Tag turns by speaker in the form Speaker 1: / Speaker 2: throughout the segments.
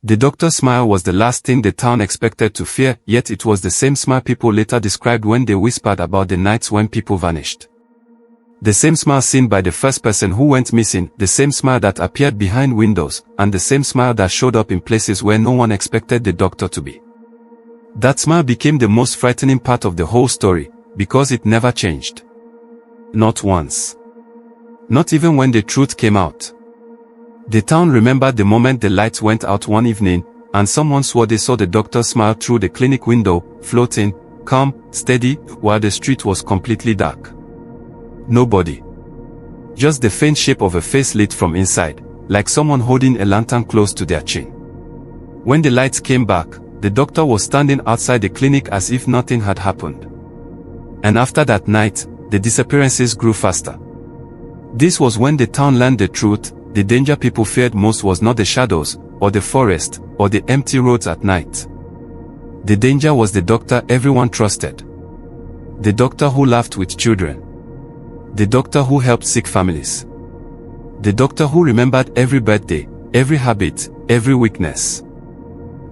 Speaker 1: The doctor's smile was the last thing the town expected to fear, yet it was the same smile people later described when they whispered about the nights when people vanished. The same smile seen by the first person who went missing, the same smile that appeared behind windows, and the same smile that showed up in places where no one expected the doctor to be. That smile became the most frightening part of the whole story, because it never changed. Not once. Not even when the truth came out. The town remembered the moment the lights went out one evening, and someone swore they saw the doctor smile through the clinic window, floating, calm, steady, while the street was completely dark. Nobody. Just the faint shape of a face lit from inside, like someone holding a lantern close to their chin. When the lights came back, the doctor was standing outside the clinic as if nothing had happened. And after that night, the disappearances grew faster. This was when the town learned the truth. The danger people feared most was not the shadows, or the forest, or the empty roads at night. The danger was the doctor everyone trusted. The doctor who laughed with children. The doctor who helped sick families. The doctor who remembered every birthday, every habit, every weakness.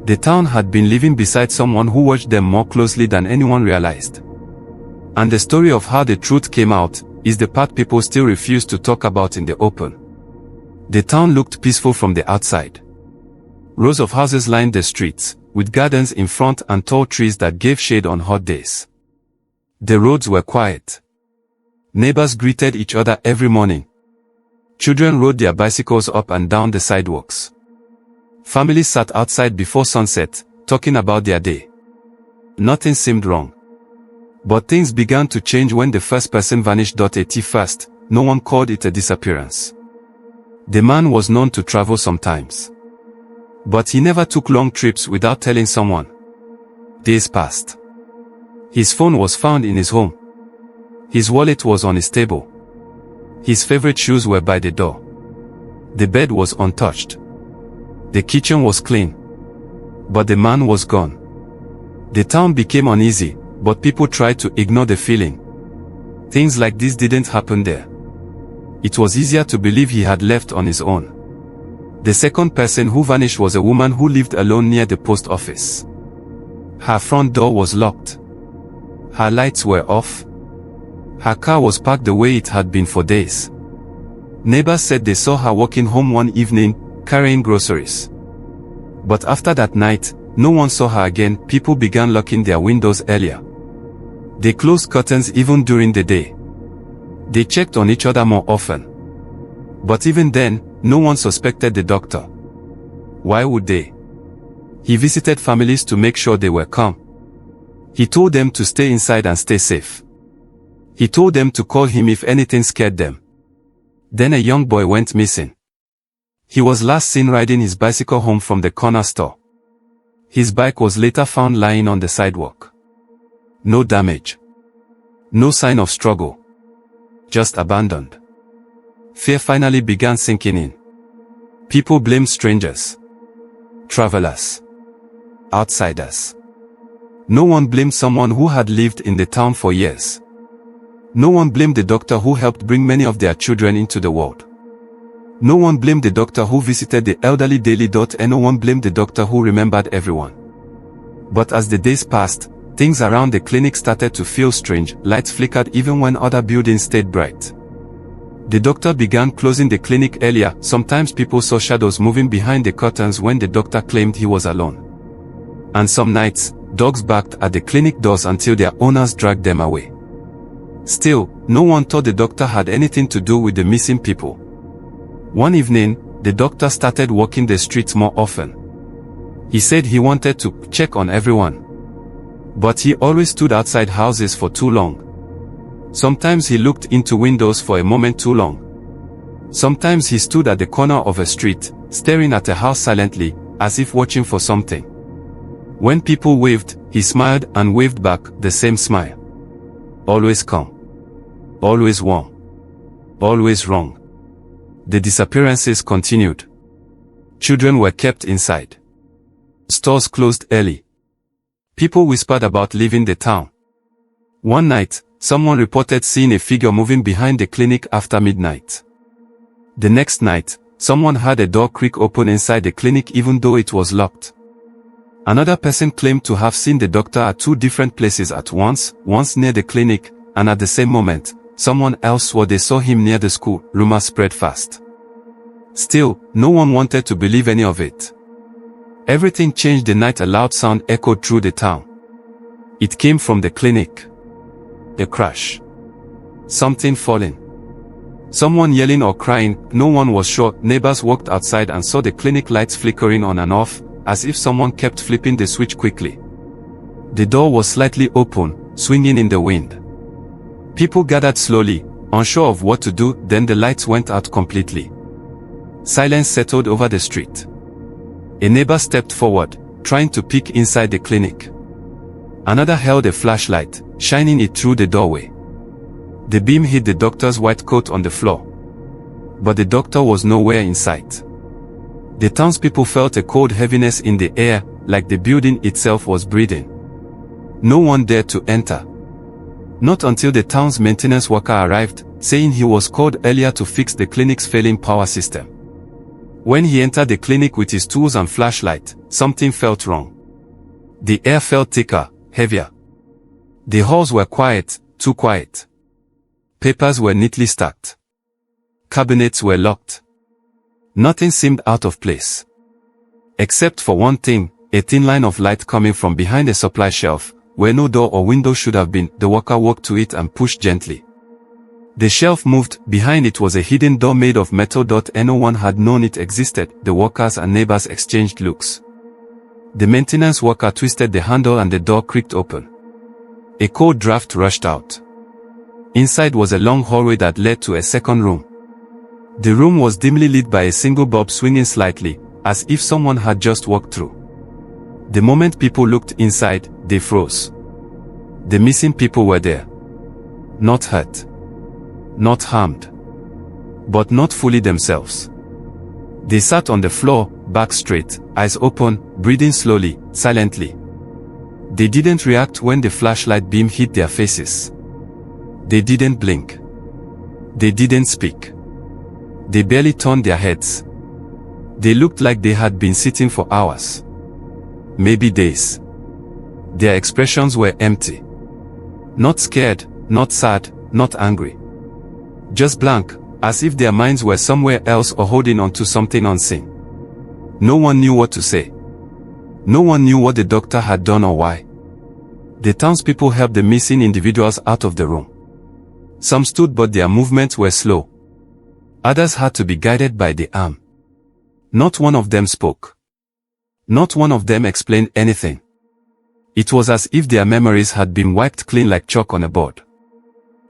Speaker 1: The town had been living beside someone who watched them more closely than anyone realized. And the story of how the truth came out is the part people still refuse to talk about in the open. The town looked peaceful from the outside. Rows of houses lined the streets, with gardens in front and tall trees that gave shade on hot days. The roads were quiet. Neighbors greeted each other every morning. Children rode their bicycles up and down the sidewalks. Families sat outside before sunset, talking about their day. Nothing seemed wrong. But things began to change when the first person vanished. At first, no one called it a disappearance. The man was known to travel sometimes. But he never took long trips without telling someone. Days passed. His phone was found in his home. His wallet was on his table. His favorite shoes were by the door. The bed was untouched. The kitchen was clean. But the man was gone. The town became uneasy, but people tried to ignore the feeling. Things like this didn't happen there. It was easier to believe he had left on his own. The second person who vanished was a woman who lived alone near the post office. Her front door was locked. Her lights were off. Her car was parked the way it had been for days. Neighbors said they saw her walking home one evening, carrying groceries. But after that night, no one saw her again. People began locking their windows earlier. They closed curtains even during the day. They checked on each other more often. But even then, no one suspected the doctor. Why would they? He visited families to make sure they were calm. He told them to stay inside and stay safe. He told them to call him if anything scared them. Then a young boy went missing. He was last seen riding his bicycle home from the corner store. His bike was later found lying on the sidewalk. No damage. No sign of struggle. Just abandoned. Fear finally began sinking in. People blamed strangers. Travelers. Outsiders. No one blamed someone who had lived in the town for years. No one blamed the doctor who helped bring many of their children into the world. No one blamed the doctor who visited the elderly daily. And no one blamed the doctor who remembered everyone. But as the days passed, things around the clinic started to feel strange. Lights flickered even when other buildings stayed bright. The doctor began closing the clinic earlier. Sometimes people saw shadows moving behind the curtains when the doctor claimed he was alone. And some nights, dogs barked at the clinic doors until their owners dragged them away. Still, no one thought the doctor had anything to do with the missing people. One evening, the doctor started walking the streets more often. He said he wanted to check on everyone. But he always stood outside houses for too long. Sometimes he looked into windows for a moment too long. Sometimes he stood at the corner of a street, staring at a house silently, as if watching for something. When people waved, he smiled and waved back the same smile. Always calm. Always warm. Always wrong. The disappearances continued. Children were kept inside. Stores closed early. People whispered about leaving the town. One night, someone reported seeing a figure moving behind the clinic after midnight. The next night, someone had a door creak open inside the clinic even though it was locked. Another person claimed to have seen the doctor at 2 different places at once near the clinic, and at the same moment, someone else swore they saw him near the school. Rumors spread fast. Still, no one wanted to believe any of it. Everything changed the night a loud sound echoed through the town. It came from the clinic. A crash. Something falling. Someone yelling or crying, no one was sure. Neighbors walked outside and saw the clinic lights flickering on and off, as if someone kept flipping the switch quickly. The door was slightly open, swinging in the wind. People gathered slowly, unsure of what to do. Then the lights went out completely. Silence settled over the street. A neighbor stepped forward, trying to peek inside the clinic. Another held a flashlight, shining it through the doorway. The beam hit the doctor's white coat on the floor. But the doctor was nowhere in sight. The townspeople felt a cold heaviness in the air, like the building itself was breathing. No one dared to enter. Not until the town's maintenance worker arrived, saying he was called earlier to fix the clinic's failing power system. When he entered the clinic with his tools and flashlight, something felt wrong. The air felt thicker, heavier. The halls were quiet, too quiet. Papers were neatly stacked. Cabinets were locked. Nothing seemed out of place. Except for one thing, a thin line of light coming from behind a supply shelf, where no door or window should have been. The worker walked to it and pushed gently. The shelf moved. Behind it was a hidden door made of metal. No one had known it existed. The workers and neighbors exchanged looks. The maintenance worker twisted the handle and the door creaked open. A cold draft rushed out. Inside was a long hallway that led to a second room. The room was dimly lit by a single bulb swinging slightly, as if someone had just walked through. The moment people looked inside, they froze. The missing people were there. Not hurt. Not harmed. But not fully themselves. They sat on the floor, back straight, eyes open, breathing slowly, silently. They didn't react when the flashlight beam hit their faces. They didn't blink. They didn't speak. They barely turned their heads. They looked like they had been sitting for hours. Maybe days. Their expressions were empty. Not scared, not sad, not angry. Just blank, as if their minds were somewhere else or holding on to something unseen. No one knew what to say. No one knew what the doctor had done or why. The townspeople helped the missing individuals out of the room. Some stood but their movements were slow. Others had to be guided by the arm. Not one of them spoke. Not one of them explained anything. It was as if their memories had been wiped clean like chalk on a board.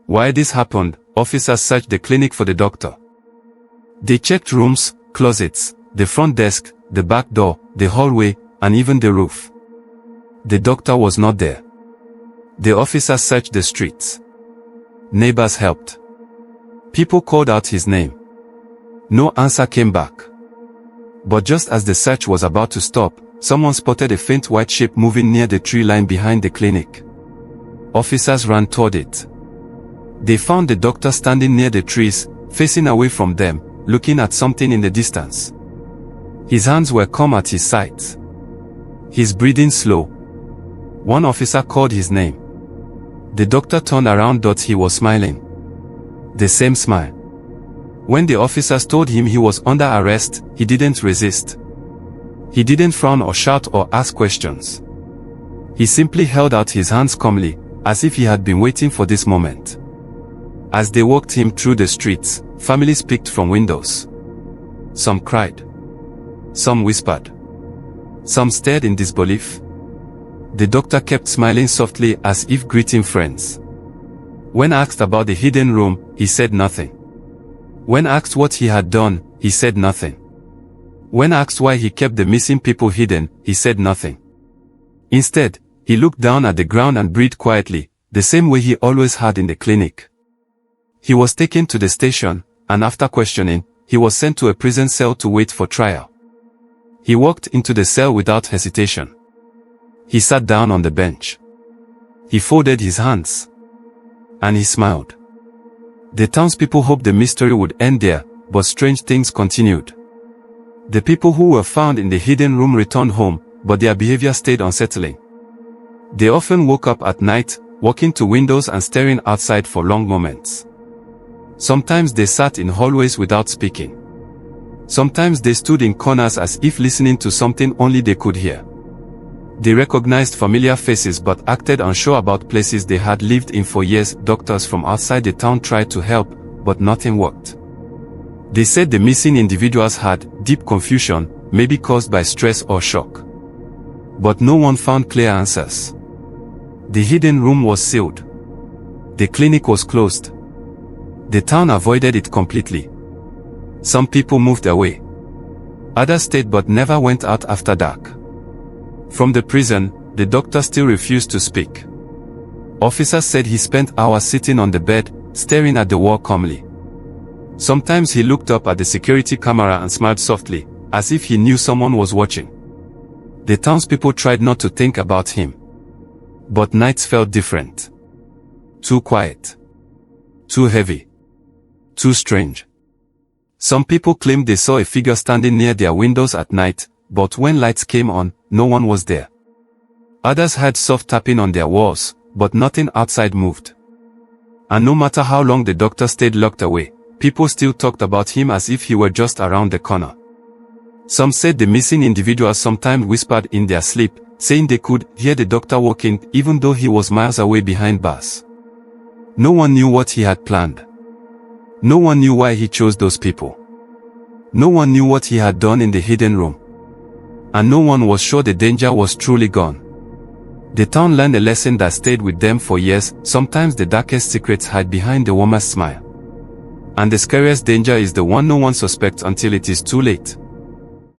Speaker 1: While this happened, officers searched the clinic for the doctor. They checked rooms, closets, the front desk, the back door, the hallway, and even the roof. The doctor was not there. The officers searched the streets. Neighbors helped. People called out his name. No answer came back. But just as the search was about to stop, someone spotted a faint white shape moving near the tree line behind the clinic. Officers ran toward it. They found the doctor standing near the trees, facing away from them, looking at something in the distance. His hands were calm at his sides. His breathing slow. One officer called his name. The doctor turned around. He was smiling. The same smile. When the officers told him he was under arrest, he didn't resist. He didn't frown or shout or ask questions. He simply held out his hands calmly, as if he had been waiting for this moment. As they walked him through the streets, families peeked from windows. Some cried. Some whispered. Some stared in disbelief. The doctor kept smiling softly as if greeting friends. When asked about the hidden room, he said nothing. When asked what he had done, he said nothing. When asked why he kept the missing people hidden, he said nothing. Instead, he looked down at the ground and breathed quietly, the same way he always had in the clinic. He was taken to the station, and after questioning, he was sent to a prison cell to wait for trial. He walked into the cell without hesitation. He sat down on the bench. He folded his hands. And he smiled. The townspeople hoped the mystery would end there, but strange things continued. The people who were found in the hidden room returned home, but their behavior stayed unsettling. They often woke up at night, walking to windows and staring outside for long moments. Sometimes they sat in hallways without speaking. Sometimes they stood in corners as if listening to something only they could hear. They recognized familiar faces but acted unsure about places they had lived in for years. Doctors from outside the town tried to help, but nothing worked. They said the missing individuals had deep confusion, maybe caused by stress or shock. But no one found clear answers. The hidden room was sealed. The clinic was closed. The town avoided it completely. Some people moved away. Others stayed but never went out after dark. From the prison, the doctor still refused to speak. Officers said he spent hours sitting on the bed, staring at the wall calmly. Sometimes he looked up at the security camera and smiled softly, as if he knew someone was watching. The townspeople tried not to think about him. But nights felt different. Too quiet. Too heavy. Too strange. Some people claimed they saw a figure standing near their windows at night, but when lights came on, no one was there. Others heard soft tapping on their walls, but nothing outside moved. And no matter how long the doctor stayed locked away, people still talked about him as if he were just around the corner. Some said the missing individuals sometimes whispered in their sleep, saying they could hear the doctor walking even though he was miles away behind bars. No one knew what he had planned. No one knew why he chose those people. No one knew what he had done in the hidden room. And no one was sure the danger was truly gone. The town learned a lesson that stayed with them for years. Sometimes the darkest secrets hide behind the warmest smile. And the scariest danger is the one no one suspects until it is too late.